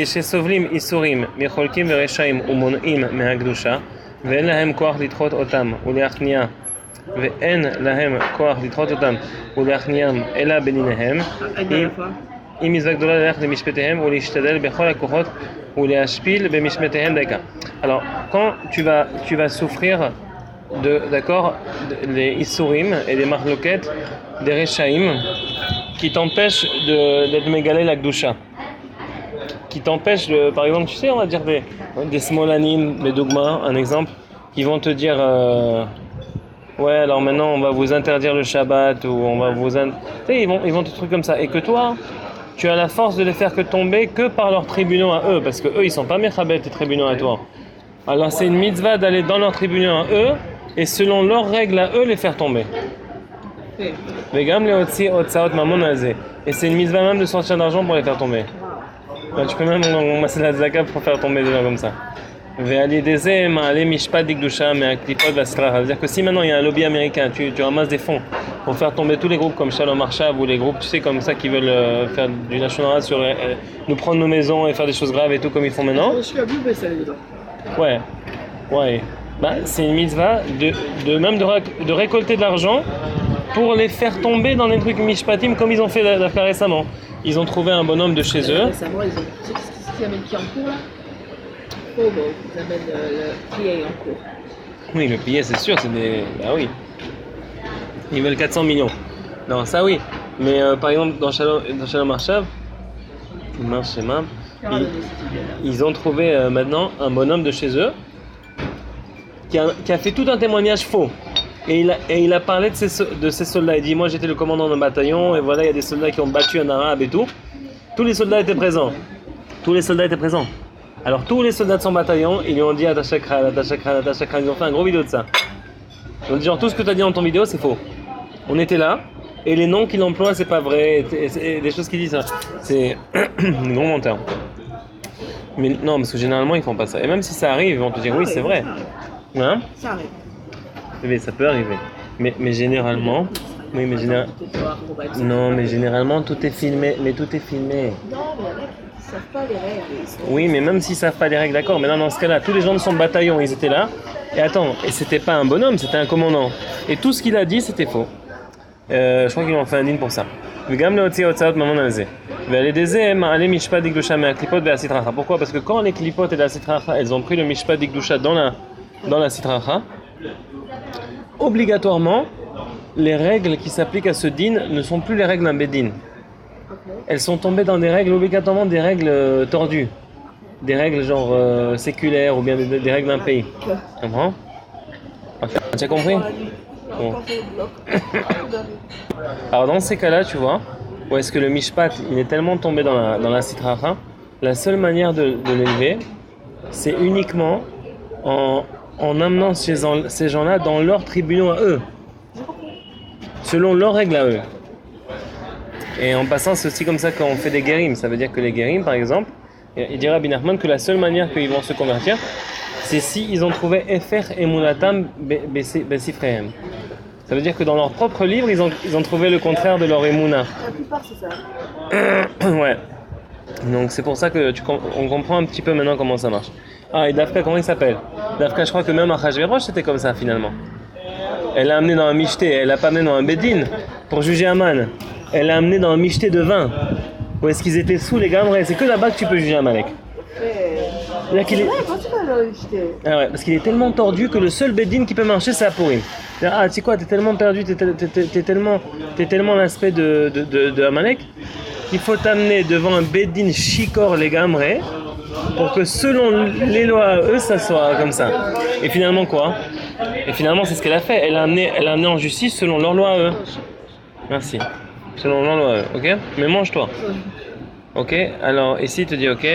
כשסובלים איסורים מחולקים ורשעים ומונעים מהקדושה ואין להם כוח לדחות אותם ולהכניע ואין להם כוח לדחות אותם ולהכניעם אלא בדיניהם עם מצווה גדולה ללכת למשפטיהם ולהשתדל בכל הכוחות ולהשפיל במשפטיהם דקה. Alors quand tu vas souffrir d'accord les isurim et des marloquettes des rechaim qui t'empêchent d'être mégalé la gdusha, qui t'empêchent par exemple, tu sais, on va dire des smolanim, des dogmas, un exemple, qui vont te dire ouais, alors maintenant on va vous interdire le Shabbat ou on va vous tu sais, ils vont te trucs comme ça et que toi tu as la force de les faire que tomber que par leurs tribunaux à eux, parce que eux ils sont pas mechabet tes tribunaux à toi. Alors c'est une mitzvah d'aller dans leurs tribunaux à eux et selon leurs règles à eux les faire tomber. Et c'est une mitzvah même de sortir d'argent pour les faire tomber. Ben, tu peux même masser la zaka pour faire tomber des gens comme ça. C'est-à-dire que si maintenant il y a un lobby américain, tu ramasses des fonds pour faire tomber tous les groupes comme Shalom Arshav ou les groupes, tu sais, comme ça qui veulent faire du national sur nous prendre nos maisons et faire des choses graves et tout comme ils font maintenant. Ouais. Bah, c'est une mitzvah de récolter de l'argent pour les faire tomber dans des trucs mishpatim comme ils ont fait récemment. Ils ont trouvé un bonhomme de chez eux. Récemment, ils ont. Tu sais ce qu'ils amènent qui en cours là? Oh bon, ils amènent le PA en cours. Oui, le PA c'est sûr, c'est des. Bah oui. Ils veulent 400 millions. Non, ça oui. Mais par exemple, dans Shalom Arshav, ils ont trouvé maintenant un bonhomme de chez eux qui a fait tout un témoignage faux. Et il a parlé de ces soldats. Il dit, moi j'étais le commandant d'un bataillon et voilà, il y a des soldats qui ont battu un arabe et tout. Tous les soldats étaient présents. Alors tous les soldats de son bataillon, ils lui ont dit Atashakran. Ils ont fait un gros vidéo de ça. Ils ont dit genre tout ce que tu as dit dans ton vidéo c'est faux. On était là et les noms qu'il emploie c'est pas vrai. Et des choses qu'il dit ça. C'est un gros menteur. Mais non, parce que généralement ils font pas ça. Et même si ça arrive, ils vont te dire oui c'est vrai. Hein? Ça arrive. Oui, ça peut arriver. Mais généralement. Oui, mais non, mais généralement tout est filmé. Mais tout est filmé. Non, mais ils savent pas les règles. Oui, mais même s'ils savent pas les règles, d'accord. Mais non, dans ce cas-là, tous les gens de son bataillon, ils étaient là. Et attends, et c'était pas un bonhomme, c'était un commandant. Et tout ce qu'il a dit, c'était faux. Je crois qu'ils ont fait un dîne pour ça. Pourquoi? Parce que quand les klipot et la sitracha, elles ont pris le mishpat d'Ikdusha dans la sitracha, obligatoirement, les règles qui s'appliquent à ce din ne sont plus les règles d'un bedin. Elles sont tombées dans des règles, obligatoirement des règles tordues. Des règles genre séculaires ou bien des règles d'un pays. Tu comprends? Tu as compris? Bon. Alors dans ces cas-là, tu vois, où est-ce que le mishpat il est tellement tombé dans la sitracha, la seule manière de l'élever, c'est uniquement en amenant ces gens-là dans leurs tribunaux à eux, selon leurs règles à eux. Et en passant, c'est aussi comme ça qu'on fait des guérim. Ça veut dire que les guérim, par exemple, il dira Rabbi Nachman que la seule manière qu'ils vont se convertir, c'est si ils ont trouvé Efer Emunatam Besifrehem. Ça veut dire que dans leur propre livre, ils ont trouvé le contraire de leur Emuna. La plupart, c'est ça. Ouais. Donc c'est pour ça que on comprend un petit peu maintenant comment ça marche. Ah, et Dafka, comment il s'appelle? Dafka, je crois que même Achashverosh, c'était comme ça finalement. Elle l'a amené dans un michté, elle l'a pas amené dans un bedin pour juger Aman. Elle l'a amené dans un michté de vin. Où est-ce qu'ils étaient sous les gamres? C'est que là-bas que tu peux juger Amalek. Là qu'il est... Ah ouais, parce qu'il est tellement tordu que le seul bedin qui peut marcher, c'est Apurim. Ah, tu sais quoi, t'es tellement perdu, t'es tellement l'aspect de Amalek qu'il faut t'amener devant un bedin shikor les gamres pour que selon les lois, eux, ça soit comme ça. Et finalement quoi? Et finalement, c'est ce qu'elle a fait. Elle a amené en justice selon leurs lois, eux. Merci. Selon leurs lois, eux. Ok? Mais mange-toi. Ok? Alors, ici, il te dit ok.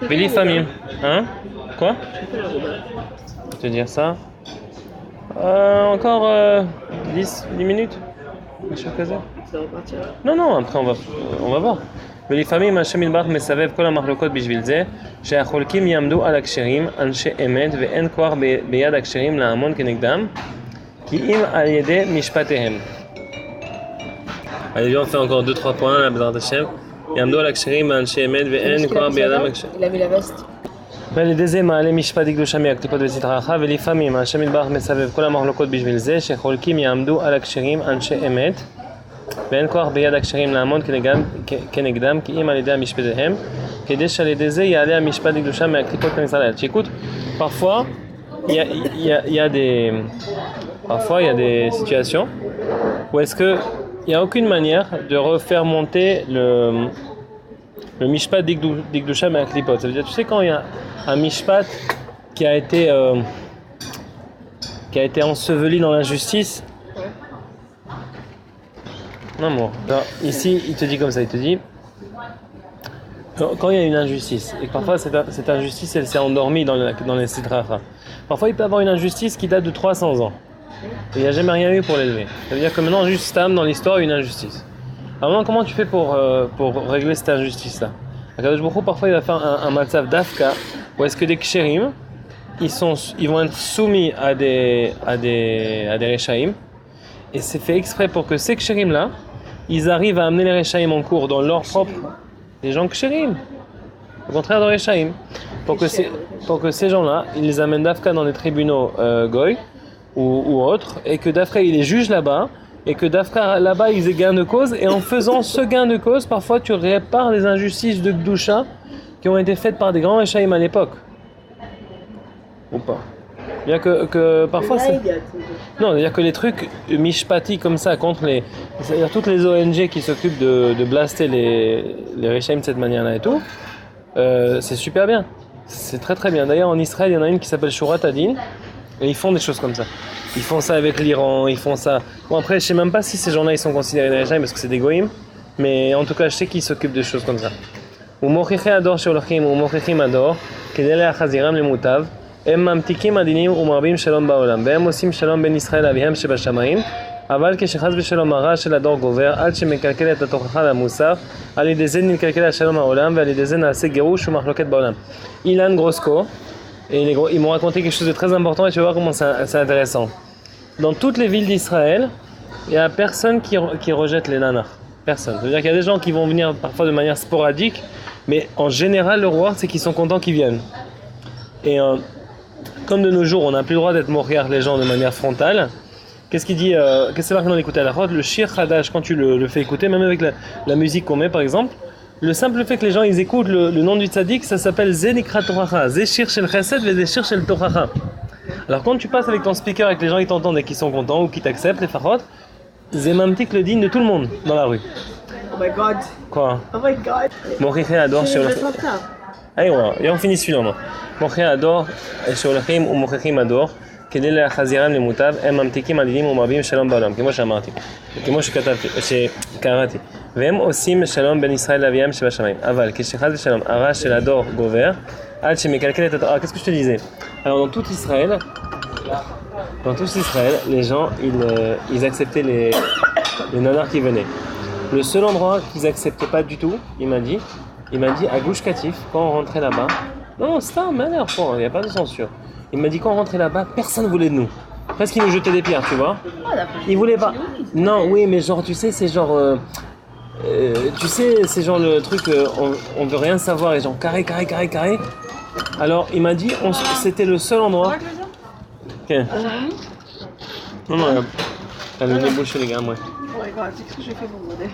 Béli famille. Hein? Quoi? Je vais te dire ça. Encore 10 minutes. Ça va partir. Non, après on va voir. ולפעמים השם יתברך מסבב כל המחלוקות בשביל זה שהחולקים יעמדו על הכשרים אנשי אמת ואין כוח ביד הכשרים לעמוד כנגדם כי אם על ידי משפטיהם. Allez, on fait encore 2-3 points, la Bézard Hachem. יעמדו על הכשרים ואנשי אמת ואין כוח בידם הכשרים. Il avait la veste. ועל זה מעלה משפט קדושה מהקליפות וסטרחה ולפעמים השם יתברך מסבב כל המחלוקות בשביל זה שחולקים יעמדו על הכשרים אנשי אמת ואין כוח ביד הכשרים לעמוד כנגדם כי אם על ידי המשפטיהם כדי שעל ידי זה יעלה המשפט קדושה מהקליפות כניסה Écoute, parfois il y a des situations où est-ce que il n'y a aucune manière de refaire monter le mishpat d'Ikdusha mais à klipot. Ça veut dire, tu sais, quand il y a un mishpat qui a été enseveli dans l'injustice. Non, bon. Alors, ici, il te dit comme ça, il te dit quand il y a une injustice et que parfois cette injustice elle s'est endormie dans les sitracha. Parfois il peut y avoir une injustice qui date de 300 ans. Et il n'y a jamais rien eu pour l'élever. Ça veut dire que maintenant, juste Stam, dans l'histoire, il y a une injustice. Alors maintenant, comment tu fais pour régler cette injustice-là? Akadosh Baruch Hu, parfois, il va faire un matzav d'afka, où est-ce que des kshérim, ils vont être soumis à des réchaïm, et c'est fait exprès pour que ces kshérim-là, ils arrivent à amener les réchaïm en cours dans leur propre... Les gens kshérim, au contraire de réchaïm. Pour que ces gens-là, ils les amènent d'afka dans des tribunaux goy, ou autre, et que d'Afka il les juge là-bas, et que d'Afka là-bas ils aient gain de cause, et en faisant ce gain de cause, parfois tu répares les injustices de Gdusha qui ont été faites par des grands Réchaïm à l'époque. Ou pas. C'est-à-dire que parfois c'est... Non, c'est-à-dire que les trucs mishpati comme ça contre les... C'est-à-dire toutes les ONG qui s'occupent de blaster les Réchaïm de cette manière-là et tout, c'est super bien. C'est très très bien. D'ailleurs en Israël il y en a une qui s'appelle Shurat Adin, et ils font des choses comme ça. Ils font ça avec l'Iran, ils font ça... Bon après, je sais même pas si ces gens-là ils sont considérés des régimes parce que c'est des goïms, mais en tout cas, je sais qu'ils s'occupent de choses comme ça. Ou mochiché ador sheolachim ou mochichim ador, kedele achaziram lemutav, em mamtikim adinim umarbim shalom baolam, behem osim shalom ben Israël avihem shebashamayim, אבל כשחס ושלום הרע של הדור גובר, עד שמקלקל את התוכחה למוסר, על ידי זה נקלקל השלום העולם, ועל ידי זה נעשה גירוש ומחלוקת בעולם. אילן גרוסקו, et ils m'ont raconté quelque chose de très important et tu vas voir comment c'est intéressant. Dans toutes les villes d'Israël, il n'y a personne qui rejette les nanas. Personne. C'est-à-dire qu'il y a des gens qui vont venir parfois de manière sporadique, mais en général, le roi, c'est qu'ils sont contents qu'ils viennent. Et comme de nos jours, on n'a plus le droit d'être moriar les gens de manière frontale, qu'est-ce qu'il dit qu'est-ce que c'est marqué dans l'écouter à la route? Le shir chadash, quand tu le fais écouter, même avec la musique qu'on met par exemple, le simple fait que les gens ils écoutent le nom du tzaddik, ça s'appelle Zenikra Toracha, Zeshir Shel Chesed et Zeshir Shel Toracha. Alors quand tu passes avec ton speaker et que les gens ils t'entendent et qu'ils sont contents ou qu'ils t'acceptent, les farot, Zemamtik le digne de tout le monde dans la rue. Oh my god. Quoi? Oh my god. Mochiché ador sheolachim. Allez, voilà, et on finit celui-là. Mochiché ador sheolachim ou mochichim ador. כדי להחזירם למוטב, הם ממתיקים עדינים ומרבים שלום בעולם, כמו שאמרתי, כמו שקראתי, והם עושים שלום בין ישראל לאביהם שבשמיים. אבל כשחס ושלום הרע של הדור גובר, עד שמקלקל את התורה. Qu'est-ce que je te disais? Alors dans tout Israël, les gens ils acceptaient les nanars qui venaient. Le seul endroit qu'ils n'acceptaient pas du tout, il m'a dit à Gush Katif, quand on rentrait là-bas, non, c'est un malheur, il n'y a pas de censure. Il m'a dit quand on rentrait là-bas, personne ne voulait de nous. Presque ils nous jetaient des pierres, tu vois. Ils voulaient pas. Non, oui, mais genre, tu sais, c'est genre... tu sais, c'est genre le truc, on veut rien savoir, et genre carré. Alors, il m'a dit, c'était le seul endroit... Ok. Non, elle me débouche les gars, moi. Oh my god, qu'est-ce que j'ai fait pour me modèle?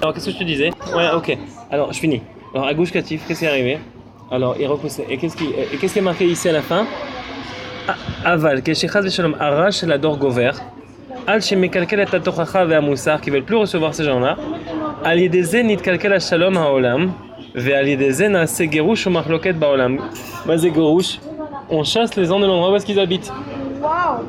Alors, qu'est-ce que je te disais? Ouais, ok. Alors, je finis. Alors, à Gush Katif, qu'est-ce qui est arrivé? Alors, il repoussait. Et qu'est-ce qui est marqué ici à la fin? Aval, כשחס ושלום הרע של הדור גובר, עד שמקלקל את התוכחה והמוסר, qui veulent plus recevoir ces gens-là, על ידי זה נתקלקל השלום העולם, ועל ידי זה נעשה גירוש ומחלוקת בעולם. מה זה גירוש? On chasse les gens de l'endroit où est-ce qu'ils habitent. Waouh.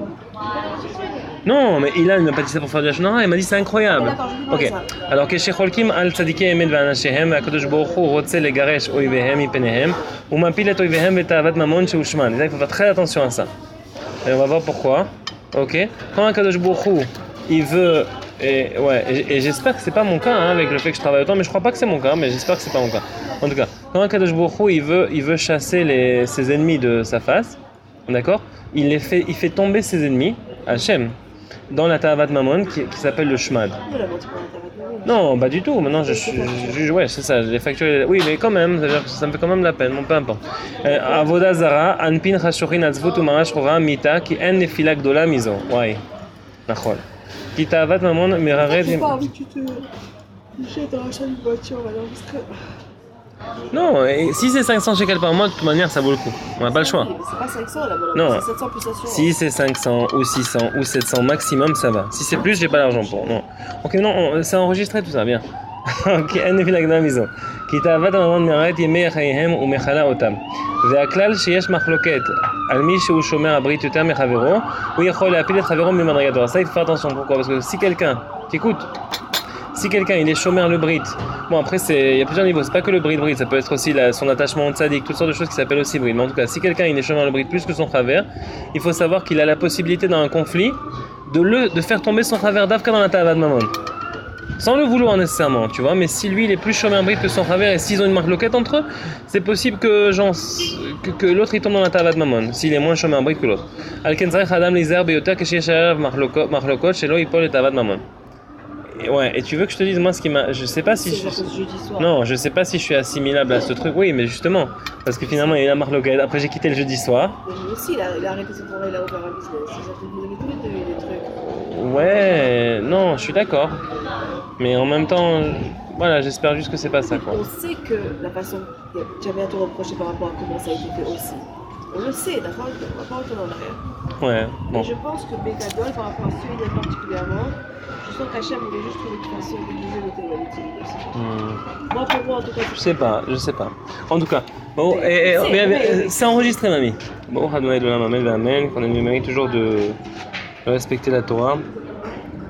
Non, mais il m'a pas dit ça pour faire de la shonara, il m'a dit c'est incroyable. Ok, alors כשחולקים על צדיקי אמת ואנשיהם, והקדוש ברוך הוא רוצה לגרש אויביהם מפניהם, הוא מפיל את אויביהם בתאוות ממון שהושמן. Il faut faire très attention à ça. Et on va voir pourquoi. Ok, quand הקדוש ברוך הוא, il veut... Et j'espère que c'est pas mon cas hein, avec le fait que je travaille autant, mais je crois pas que c'est mon cas, mais j'espère que c'est pas mon cas. En tout cas, quand Akadosh Baruch Hu, il veut chasser ses ennemis de sa face, d'accord? Il fait tomber ses ennemis, Hachem, dans la Ta'avat Mamon qui s'appelle le Shmad. Non, pas du tout. Maintenant, je juge. Ouais, c'est ça. Les factures. Oui, mais quand même, c'est-à-dire que ça me fait quand même la peine. Bon, peu importe. Avoda zara, anpin chashurin atzvut u'marash chora mita ki en nefila gdola mizo. Ouais. Nachol. Ki ta'avat mamon meraret. J'ai pas envie que tu te jettes dans la chaîne de voiture, alors parce que... Non, et si c'est 500 shekels par mois, de toute manière, ça vaut le coup. On n'a pas le choix. C'est pas 500 là, Non. C'est 700 plus assurance. Si c'est 500 ou 600 ou 700 maximum, ça va. Si c'est plus, j'ai pas l'argent pour. Non. Ok, non, c'est enregistré tout ça, bien. Ok, en nefila gdola mizo. כי תאוות הממון מראה ימי חייהם ומכלה אותם. והכלל שיש מחלוקת על מי שהוא שומר הברית יותר מחברו, הוא יכול להפיל את חברו ממדרגתו. Ça, il faut faire attention. Pourquoi? Parce que si quelqu'un, t'écoutes, si quelqu'un il est chômeur le brit, bon après il y a plusieurs niveaux, c'est pas que le brit, ça peut être aussi son attachement au tzaddik, toutes sortes de choses qui s'appellent aussi brit. Mais en tout cas, si quelqu'un il est chômeur le brit plus que son chaver, il faut savoir qu'il a la possibilité dans un conflit de faire tomber son chaver d'Afka dans la ta'avat mamon. Sans le vouloir nécessairement, tu vois, mais si lui il est plus chômeur brit que son chaver et s'ils ont une marloquette entre eux, c'est possible que, que l'autre il tombe dans la ta'avat mamon, s'il est moins chômeur brit que l'autre. Al-ken tzarech adam lizer beyoter ksheyesh harav marlokot shelo yipol le ta'avat mamon. Ouais, et tu veux que je te dise moi ce qui m'a... Je sais pas si... Non, je sais pas si je suis assimilable à ce truc. Oui, mais justement, parce que finalement il y a eu la marloquette. Après j'ai quitté le jeudi soir. Mais lui aussi, il a arrêté son travail, il a ouvert un business. Vous avez tous les deux des trucs. Ouais, non, je suis d'accord. Mais en même temps, voilà, j'espère juste que c'est pas ça, quoi. On sait que la façon... Tu avais à te reprocher par rapport à comment ça a été fait aussi. On le sait, d'accord? On va pas retourner en arrière. Ouais, bon. Et je pense que Bécadol, par rapport à celui-là particulièrement, je sens qu'Hachem voulait juste trouver une façon d'égliser le télé aussi. Moi, pour moi, en tout cas, Je sais pas. En tout cas, bon, c'est enregistré, mamie. Bon, Hadouaï de la Mamel Amen, qu'on ait le mérite toujours de respecter la Torah,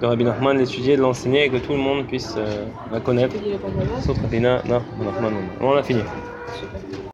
de Rabbi Nachman, d'étudier, de l'enseigner et que tout le monde puisse la connaître. Sauf Rabbi Nachman, non, on a fini.